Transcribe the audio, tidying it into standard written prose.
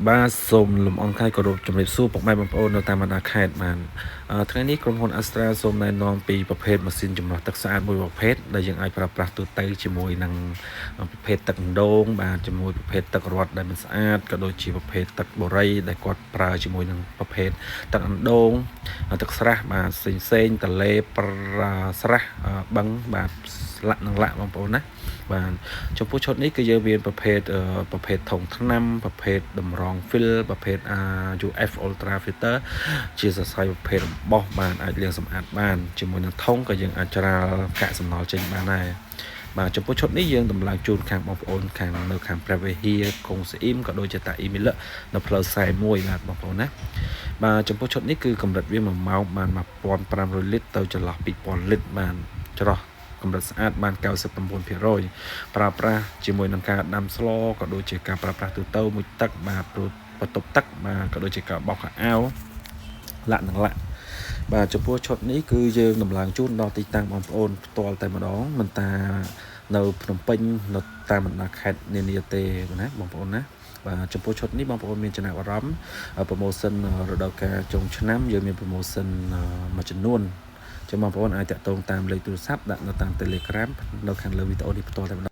បាទសូមលំអរកាយគោរពជំរាបសួរពុកម៉ែបងប្អូននៅតាមបណ្ដាខេត្តបានថ្ងៃនេះក្រុមហ៊ុន Astra សូមណែនាំពីប្រភេទម៉ាស៊ីនចម្រោះទឹកស្អាតមួយប្រភេទដែលយើងអាចប្រើប្រាស់ទូទៅជាមួយនឹងប្រភេទទឹកអណ្ដូងបាទជាមួយប្រភេទទឹករដ្ឋដែលមិនស្អាតក៏ដូចជាប្រភេទទឹកបូរីដែលគាត់ប្រើជាមួយនឹងប្រភេទទឹកអណ្ដូងទឹកស្រះបាទផ្សេងទន្លេស្រះបឹងបាទលាក់បងប្អូនណាបាទចំពោះឈុតនេះគឺយើងមានប្រភេទធុងថ្នាំប្រភេទតម្រង fill ប្រភេទ UF Ultra Filter ជាសរសៃប្រភេទអំបោះបានអាចលាងសម្អាតបានជាមួយនឹងធុងក៏យើងអាចច្រាលកាកសំណល់ចេញបានដែរបាទចំពោះឈុតនេះយើងតម្លើងជូនខាងបងប្អូនខាងនៅខាងព្រះវិហារកុងស្អ៊ីមក៏ដូចជាតាអ៊ីមីលនៅផ្លូវ41បាទបងប្អូនណាបាទចំពោះឈុតនេះគឺកម្រិតវា1ម៉ោងបាន1500លីត្រទៅចន្លោះ2000លីត្របានច្រោះកម្រិតស្អាតបាន99%ប្រើប្រាស់ជាមួយនឹងការដាំស្លក៏ដូចជាការប្រើប្រាស់ទូទៅមួយទឹកបាទបន្ទប់ទឹកបាទក៏ដូចជាការបោកខោអាវលាក់បាទចំពោះឈុតនេះគឺយើងដំឡើងជូនដល់ទីតាំងបងប្អូនផ្ទាល់តែម្ដងមិនតានៅភ្នំពេញនៅតាមបណ្ដាខេត្តនានាទេណាបងប្អូនណាបាទចំពោះឈុតនេះបងប្អូនមានចំណាប់អារម្មណ៍ប្រូម៉ូសិនរដូវកាលចុងឆ្នាំយើងមានប្រូម៉ូសិនមួយចំនួនចាំបងប្អូនអាចតាក់ទងតាមលេខទូរស័ព្ទដាក់នៅតាម Telegram នៅខាងលើវីដេអូនេះផ្ទាល់តែម្ដង